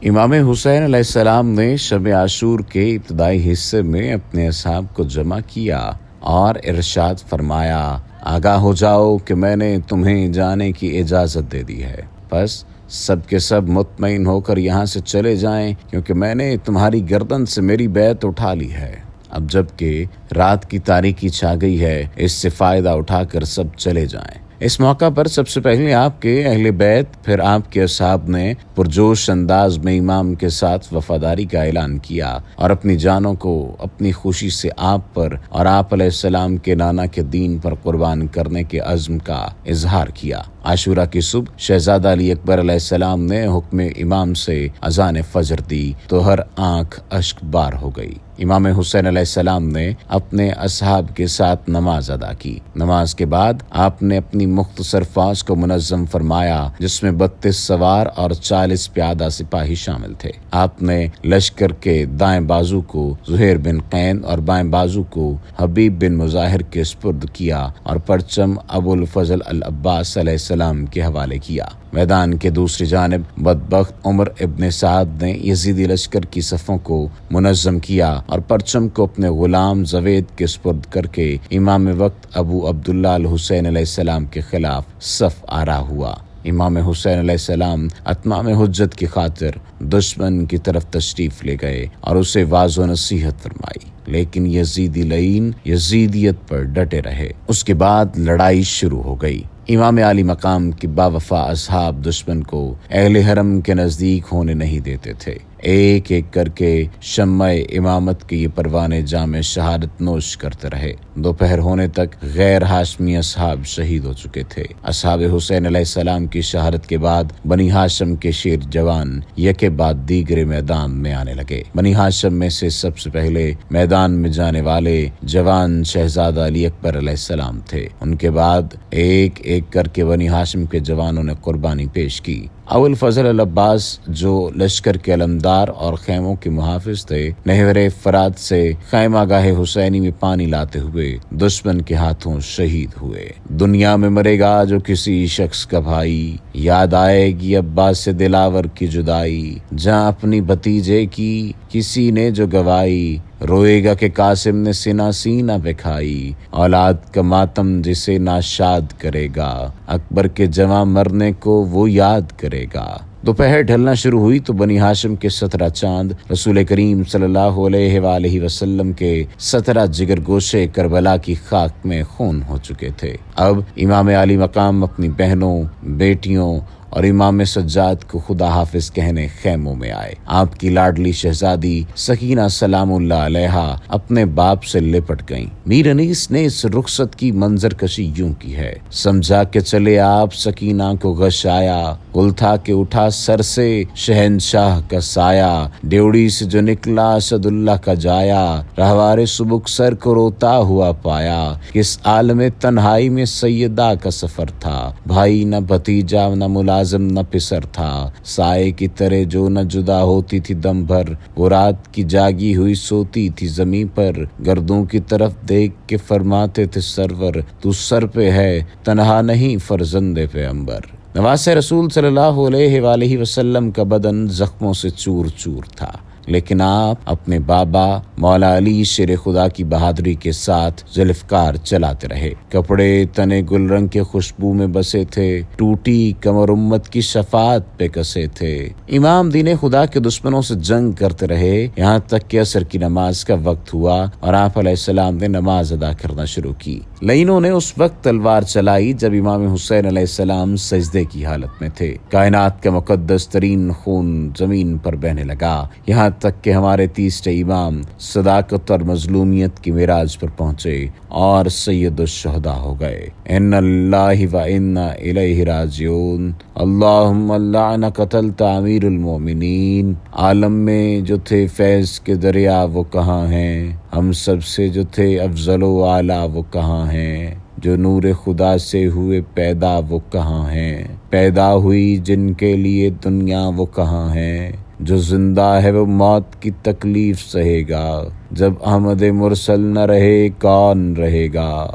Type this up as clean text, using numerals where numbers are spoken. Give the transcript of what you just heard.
امام حسین علیہ السلام نے شب عاشور کے ابتدائی حصے میں اپنے اصحاب کو جمع کیا اور ارشاد فرمایا، آگاہ ہو جاؤ کہ میں نے تمہیں جانے کی اجازت دے دی ہے، بس سب کے سب مطمئن ہو کر یہاں سے چلے جائیں، کیونکہ میں نے تمہاری گردن سے میری بیعت اٹھا لی ہے۔ اب جب کہ رات کی تاریکی چھا گئی ہے، اس سے فائدہ اٹھا کر سب چلے جائیں۔ اس موقع پر سب سے پہلے آپ کے اہل بیت، پھر آپ کے اصحاب نے پرجوش انداز میں امام کے ساتھ وفاداری کا اعلان کیا اور اپنی جانوں کو اپنی خوشی سے آپ پر اور آپ علیہ السلام کے نانا کے دین پر قربان کرنے کے عزم کا اظہار کیا۔ عاشورہ کی صبح شہزادہ علی اکبر علیہ السلام نے حکم امام سے اذان فجر دی تو ہر آنکھ اشک بار ہو گئی۔ امام حسین علیہ السلام نے اپنے اصحاب کے ساتھ نماز ادا کی۔ نماز کے بعد آپ نے اپنی مختصر فوج کو منظم فرمایا، جس میں 32 سوار اور 40 پیادہ سپاہی شامل تھے۔ آپ نے لشکر کے دائیں بازو کو زہیر بن قین اور بائیں بازو کو حبیب بن مظاہر کے سپرد کیا اور پرچم ابو الفضل العباس علیہ السلام کے حوالے کیا۔ میدان کے دوسری جانب بدبخت عمر ابن سعد نے یزیدی لشکر کی صفوں کو منظم کیا اور پرچم کو اپنے غلام زوید کے سپرد کر کے امام وقت ابو عبداللہ الحسین علیہ السلام کے خلاف صف آرا ہوا۔ امام حسین علیہ السلام اتمام حجت کی خاطر دشمن کی طرف تشریف لے گئے اور اسے واضح و نصیحت فرمائی، لیکن یزیدی لعین یزیدیت پر ڈٹے رہے۔ اس کے بعد لڑائی شروع ہو گئی۔ امام علی مقام کی باوفا اصحاب دشمن کو اہل حرم کے نزدیک ہونے نہیں دیتے تھے۔ ایک ایک کر کے شمع امامت کے یہ پروانے جام شہادت نوش کرتے رہے۔ دوپہر ہونے تک غیر ہاشمی اصحاب شہید ہو چکے تھے۔ اصحاب حسین علیہ السلام کی شہادت کے بعد بنی ہاشم کے شیر جوان یکے بعد دیگرے میدان میں آنے لگے۔ بنی ہاشم میں سے سب سے پہلے میدان میں جانے والے جوان شہزادہ علی اکبر علیہ السلام تھے۔ ان کے بعد ایک ایک کر کے بنی ہاشم کے جوانوں نے قربانی پیش کی۔ ابو الفضل العباس جو لشکر کے علمدار اور خیموں کے محافظ تھے، نہر فرات سے خیمہ گاہ حسینی میں پانی لاتے ہوئے دشمن کے ہاتھوں شہید ہوئے۔ دنیا میں مرے گا جو کسی شخص کا بھائی، یاد آئے گی عباس سے دلاور کی جدائی، جہاں اپنی بھتیجے کی کسی نے جو گوائی، روئے گا کہ قاسم نے سینہ سینہ پہ کھائی، اولاد کا ماتم جسے ناشاد کرے گا، اکبر کے جواں مرنے کو وہ یاد کرے گا۔ دوپہر ڈھلنا شروع ہوئی تو بنی ہاشم کے 17 چاند رسول کریم صلی اللہ علیہ وآلہ وسلم کے 17 جگر گوشے کربلا کی خاک میں خون ہو چکے تھے۔ اب امام علی مقام اپنی بہنوں، بیٹیوں اور امام سجاد کو خدا حافظ کہنے خیموں میں آئے۔ آپ کی لاڈلی شہزادی سکینہ سلام اللہ علیہا اپنے باپ سے لپٹ گئیں۔ میر انیس نے اس رخصت کی منظر کشی یوں کی ہے، سمجھا کہ چلے آپ سکینہ کو غش آیا، گل تھا کہ اٹھا سر سے شہنشاہ کا سایہ، ڈیوڑی سے جو نکلا اسد اللہ کا جایا، رہوار سبک سر کو روتا ہوا پایا، کس عالم تنہائی میں سیدہ کا سفر تھا، بھائی نہ بھتیجا نہ ملازم نہ پسر تھا، سائے کی طرح جو نہ جدا ہوتی تھی دم بھر، وہ رات کی جاگی ہوئی سوتی تھی زمین پر، گردوں کی طرف دیکھ کے فرماتے تھے سرور، تو سر پہ ہے تنہا نہیں فرزند پیغمبر۔ نواسہ رسول صلی اللہ علیہ وآلہ وسلم کا بدن زخموں سے چور چور تھا، لیکن آپ اپنے بابا مولا علی شیر خدا کی بہادری کے ساتھ ذوالفقار چلاتے رہے۔ کپڑے تنے گل رنگ کے خوشبو میں بسے تھے، ٹوٹی کمر امت کی شفاعت پہ کسے تھے۔ امام دین خدا کے دشمنوں سے جنگ کرتے رہے، یہاں تک کہ عصر کی نماز کا وقت ہوا اور آپ علیہ السلام نے نماز ادا کرنا شروع کی۔ لعینوں نے اس وقت تلوار چلائی جب امام حسین علیہ السلام سجدے کی حالت میں تھے۔ کائنات کا مقدس ترین خون زمین پر بہنے لگا، یہاں تک کہ ہمارے تیسرے امام صداقت اور مظلومیت کی معراج پر پہنچے اور سید الشہداء ہو گئے۔ ان اللہ و انا الیہ راجعون، اللہم لعن قتلت امیر المومنین۔ عالم میں جو تھے فیض کے دریا وہ کہاں ہیں، ہم سب سے جو تھے افضل و اعلیٰ وہ کہاں ہیں، جو نور خدا سے ہوئے پیدا وہ کہاں ہیں، پیدا ہوئی جن کے لیے دنیا وہ کہاں ہیں، جو زندہ ہے وہ موت کی تکلیف سہے گا، جب احمد مرسل نہ رہے کون رہے گا،